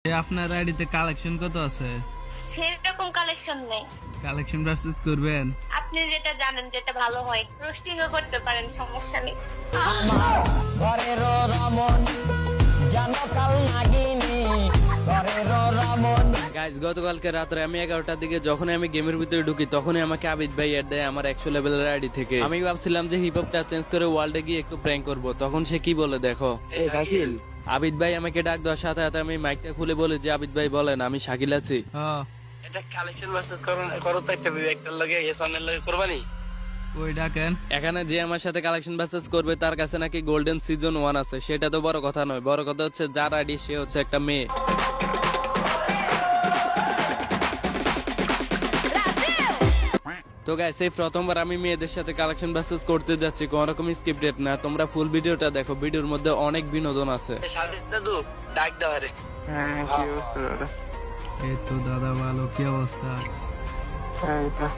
আপনার আইডিতে কালেকশন কত আছে? সেরকম কালেকশন নেই। কালেকশন ভার্সেস করবেন? আপনি যেটা জানেন যেটা ভালো হয় রোস্টিংও করতে পারেন, সমস্যা নেই। ঘরের রমন জানো কাল নাগিনি ঘরের রমন। গাইস, গতকালকে রাত্রে আমি 11টার দিকে যখন আমি গেমের ভিতরে ঢুকি তখনই আমাকে আবিদ ভাই অ্যাড দেয় আমার 100 লেভেলের আইডি থেকে। আমি ভাবছিলাম যে হিপ হপটা চেঞ্জ করে ওয়ার্ল্ডে গিয়ে একটু প্র্যাঙ্ক করব, তখন সে কি বলে দেখো। আবিদ ভাই আমাকে ডাক দেওয়ার সাথে সাথে আমি মাইকটা খুলে বলি যে আবিদ ভাই বলেন, আমি শাকিল আছি। এটা কালেকশন ভার্সেস করো তো একটা বিবেকটার লগে এসনের লগে করবানি। ওই ডাকেন। এখানে যে আমার সাথে কালেকশন ভার্সেস করবে তার কাছে নাকি গোল্ডেন সিজন 1 আছে, সেটা তো বড় কথা নয়, বড় কথা হচ্ছে যার আইডি সে হচ্ছে একটা মেয়ে। তো গাইস, এই প্রথমবার আমি মেয়েদের সাথে কালেকশন ভার্সেস করতে যাচ্ছি, কোন রকম স্ক্রিপ্টেড না। তোমরা ফুল ভিডিওটা দেখো, ভিডিওর মধ্যে অনেক বিনোদন আছে। সাদিক দাদু ডাক দাও রে। হ্যাঁ, কি অবস্থা দাদা? এই তো দাদা ভালো, কি অবস্থা? হ্যাঁ, এটা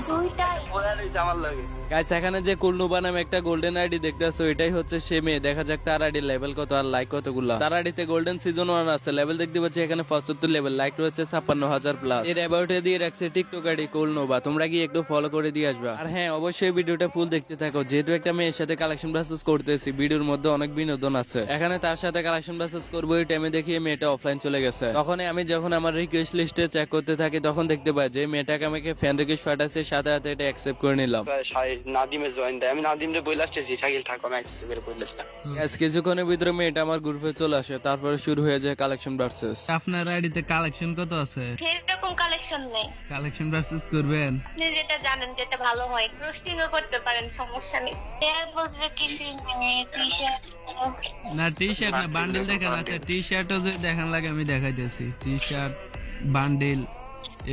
দুইটাই বলা রইছে আমার লগে। গাইস, এখানে যে কুলনুবা নামে একটা গোল্ডেন আইডি দেখতেছো, এটাই হচ্ছে সে মেয়ে। দেখা যাক তার আইডি লেভেল কত আর লাইক কতগুলা। তার আইডিতে গোল্ডেন সিজন 1 আছে, লেভেল দেখতে পাচ্ছি এখানে 75 লেভেল, লাইক রয়েছে 56,000 প্লাস। এর অ্যাবাউটে দিয়ে রাখছে টিকটক আইডি কুলনুবা, তোমরা গিয়ে একটু ফলো করে দিয়ে আসবা। আর হ্যাঁ, অবশ্যই ভিডিওটা ফুল দেখতে থাকো, যেহেতু একটা মেয়ের সাথে কালেকশন ভার্সেস করতেছি, ভিডিওর মধ্যে অনেক বিনোদন আছে। এখানে তার সাথে কালেকশন ভার্সেস করবো, এই টাইমে দেখি মেয়েটা অফলাইন চলে গেছে। তখনই আমি যখন আমার রিকোয়েস্ট লিস্টে চেক করতে থাকি, তখন দেখতে পাই যে মেয়েটাকে আমাকে ফ্রেন্ড রিকোয়েস্ট পাঠাচ্ছে, সাথে সাথে এটা অ্যাকসেপ্ট করে নিলাম। নাদিমে জয়েন দেয়, আমি নাদিমরে বইলা আসতেছি শাকিল থাকো, আমি একটু করে বইলা আসতাম। Guys, কিছুক্ষণের ভিতরে মেয়েটা আমার গ্রুপে চলে আসে, তারপরে শুরু হয়ে যায় কালেকশন ভার্সেস। আপনার আইডিতে কালেকশন কত আছে? সেরকম কালেকশন নেই। কালেকশন ভার্সেস করবেন? আপনি যেটা জানেন যেটা ভালো হয় রোস্টিংও করতে পারেন, সমস্যা নেই। এর বলতে কিছু নেই, টি-শার্ট না টি শার্ট না, বান্ডিল দেখান। আচ্ছা টি শার্টও যদি দেখান লাগে আমি দেখাইতেছি। টি শার্ট, বান্ডিল,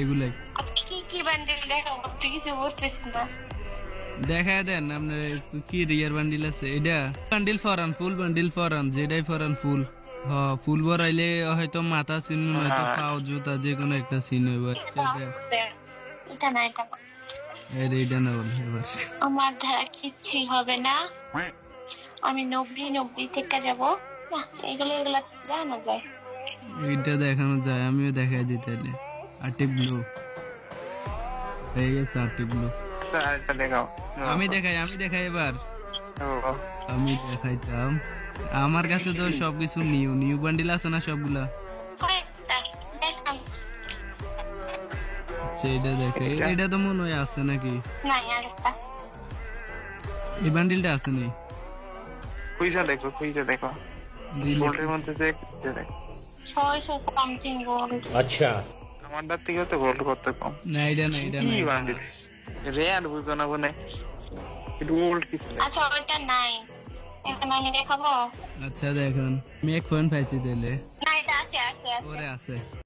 এগুলাই কি কি বান্ডেল দেখাবো, আপনি কিছু বুঝতেছি না। দেখায় দেন আপনার কি রিয়ার বান্ডিল আছে। এটা বান্ডিল ফরান, ফুল বান্ডিল ফরান, যেটাই ফরান ফুল। ফুল ভরাইলে হয়তো মাথা চিহ্ন, হয়তো পাও, জুতা, যে কোনো একটা চিহ্ন হইব। এটা না, এটা না। এইটা না বলে এবার আমার দ্বারা কিচ্ছু হবে না। আমি 90 থেকে যাবো না, এগুলো জানো যায়। এইটা দেখানো যায়, আমিও দেখাই দিই তাহলে। আর্টি ব্লু হয়ে গেছে, আর্টি ব্লু। স্যার, এটা দেখাও। আমি দেখাই এবার। ও, আমি দেখাইতাম, আমার কাছে তো সবকিছু নিউ নিউ বান্ডিল আছে না সবগুলা। কয়েকটা দেখাম। আচ্ছা এটা দেখে, এটা তো মনে হয় আছে নাকি? নাই, আরেকটা। এই বান্ডিলটা আছে নি? খুঁজে দেখো, খুঁজে দেখো। গোল্ডের মধ্যে যে খুঁজে দেখো। 600 সামথিং গোল্ড। আমারটার থেকেও তো গোল্ড কত কম। না এটা না, এটা কি না। বান্ডিল রেয়ার বুঝো না বলে গোল্ড কিছু নেই। আচ্ছা, ওইটা নাই, এখন আমি দেখাবো। আচ্ছা দেখুন, আমি এক ফোন পাইছি তাহলে। না, এটা আছে আছে আছে। ওরে আছে।